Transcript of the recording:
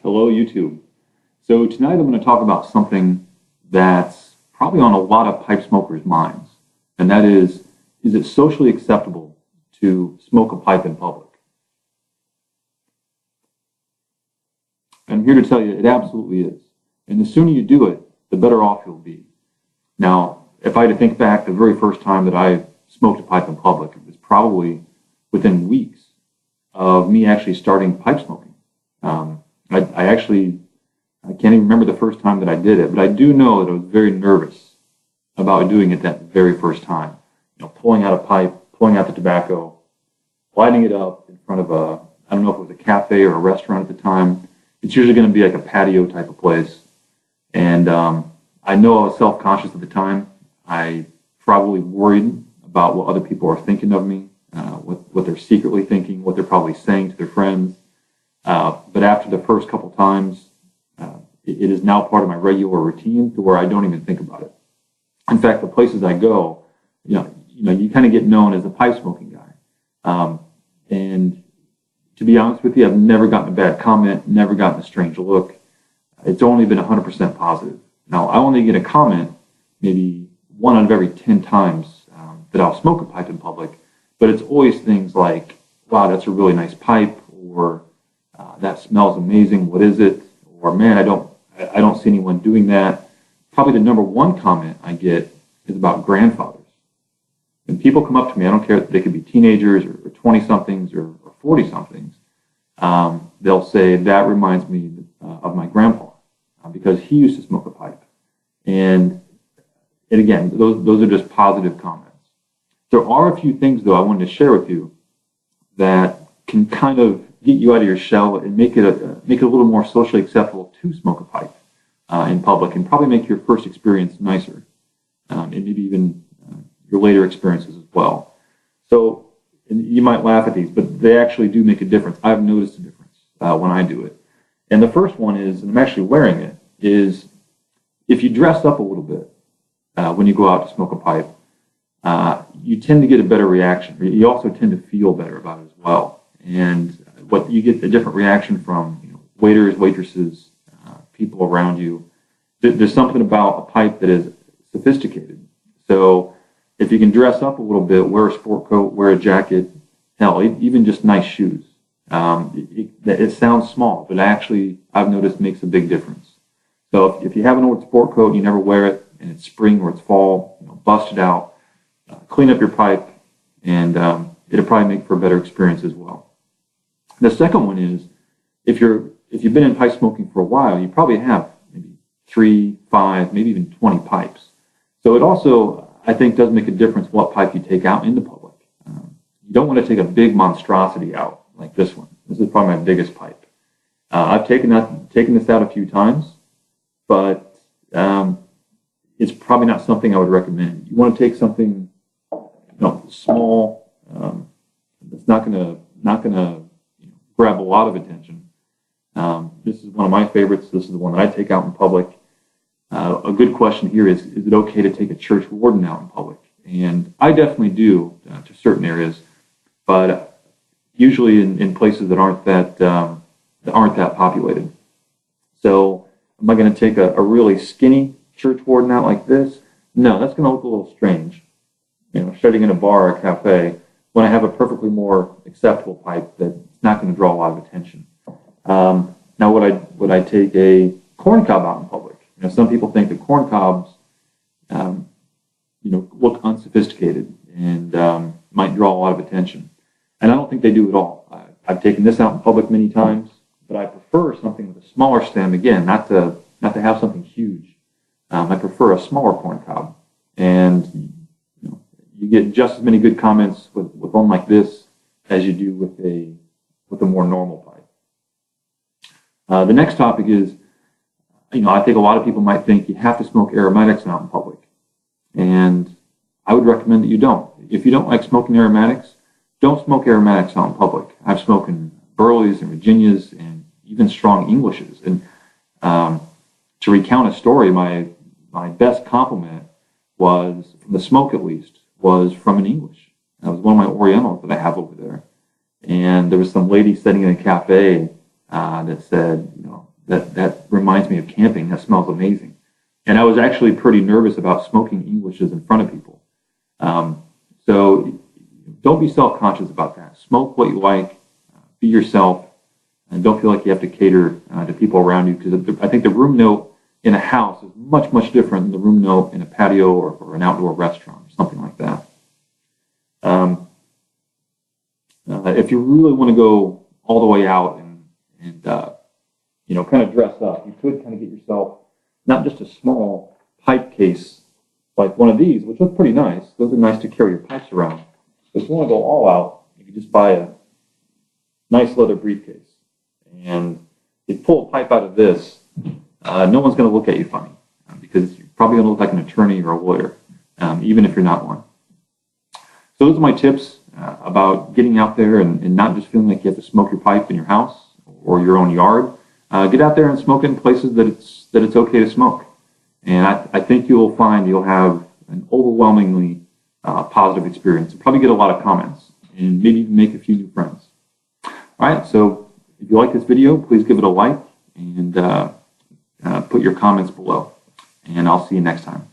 Hello, YouTube. So tonight I'm going to talk about something that's probably on a lot of pipe smokers' minds, and that is it socially acceptable to smoke a pipe in public? And I'm here to tell you it absolutely is. And the sooner you do it, the better off you'll be. Now, if I had to think back the very first time that I smoked a pipe in public, it was probably within weeks of me actually starting pipe smoking. I can't even remember the first time that I did it, but I do know that I was very nervous about doing it that very first time. Pulling out a pipe, pulling out the tobacco, lighting it up in front of I don't know if it was a cafe or a restaurant at the time. It's usually going to be like a patio type of place. And I know I was self-conscious at the time. I probably worried about what other people are thinking of me, what they're secretly thinking, what they're probably saying to their friends. But after the first couple times, it is now part of my regular routine to where I don't even think about it. In fact, the places I go, you kind of get known as a pipe smoking guy. And to be honest with you, I've never gotten a bad comment, never gotten a strange look. It's only been 100% positive. Now, I only get a comment maybe 1 out of every 10 times that I'll smoke a pipe in public, but it's always things like, wow, that's a really nice pipe, or that smells amazing, what is it? Or, man, I don't see anyone doing that. Probably the number one comment I get is about grandfathers. When people come up to me, I don't care if they could be teenagers or 20-somethings or 40-somethings, they'll say, that reminds me of my grandpa because he used to smoke a pipe. And again, those are just positive comments. There are a few things, though, I wanted to share with you that can kind of get you out of your shell and make it a little more socially acceptable to smoke a pipe in public, and probably make your first experience nicer, and maybe even your later experiences as well. So, and you might laugh at these, but they actually do make a difference. I've noticed a difference when I do it. And the first one is, and I'm actually wearing it, is if you dress up a little bit when you go out to smoke a pipe, you tend to get a better reaction. You also tend to feel better about it as well. And what you get a different reaction from waiters, waitresses, people around you. There's something about a pipe that is sophisticated. So if you can dress up a little bit, wear a sport coat, wear a jacket, hell, even just nice shoes. It sounds small, but actually I've noticed makes a big difference. So if you have an old sport coat and you never wear it, and it's spring or it's fall, bust it out, clean up your pipe, and it'll probably make for a better experience as well. The second one is, if you've been in pipe smoking for a while, you probably have maybe 3, 5, maybe even 20 pipes. So it also, I think, does make a difference what pipe you take out into public. You don't want to take a big monstrosity out like this one. This is probably my biggest pipe. I've taken this out a few times, but it's probably not something I would recommend. You want to take something small that's not gonna grab a lot of attention. This is one of my favorites. This is the one that I take out in public. A good question here is it okay to take a church warden out in public? And I definitely do to certain areas, but usually in places that aren't that populated. So am I going to take a really skinny church warden out like this? No, that's going to look a little strange. Shutting in a bar or a cafe when I have a perfectly more acceptable pipe that's not going to draw a lot of attention. Now, would I take a corn cob out in public? Some people think that corn cobs, look unsophisticated and might draw a lot of attention, and I don't think they do at all. I've taken this out in public many times, but I prefer something with a smaller stem. Again, not to have something huge. I prefer a smaller corn cob, and you get just as many good comments with one like this as you do with a more normal pipe. The next topic is, I think a lot of people might think you have to smoke aromatics out in public, and I would recommend that you don't. If you don't like smoking aromatics, don't smoke aromatics out in public. I've smoked in Burleys and Virginias and even strong Englishes. And to recount a story, my best compliment was, from the smoke at least, was from an English. That was one of my Orientals that I have over there. And there was some lady sitting in a cafe that said, that reminds me of camping. That smells amazing. And I was actually pretty nervous about smoking Englishes in front of people. So don't be self-conscious about that. Smoke what you like, be yourself, and don't feel like you have to cater to people around you, because I think the room note in a house is much, much different than the room note in a patio or an outdoor restaurant or something like that. If you really want to go all the way out and kind of dress up, you could kind of get yourself not just a small pipe case like one of these, which look pretty nice. Those are nice to carry your pipes around. But if you want to go all out, you can just buy a nice leather briefcase. And you pull a pipe out of this, no one's going to look at you funny, because you're probably going to look like an attorney or a lawyer, even if you're not one. So those are my tips about getting out there and not just feeling like you have to smoke your pipe in your house or your own yard. Get out there and smoke in places that it's okay to smoke. And I think you'll find you'll have an overwhelmingly positive experience. You'll probably get a lot of comments and maybe even make a few new friends. All right, so if you like this video, please give it a like and put your comments below. And I'll see you next time.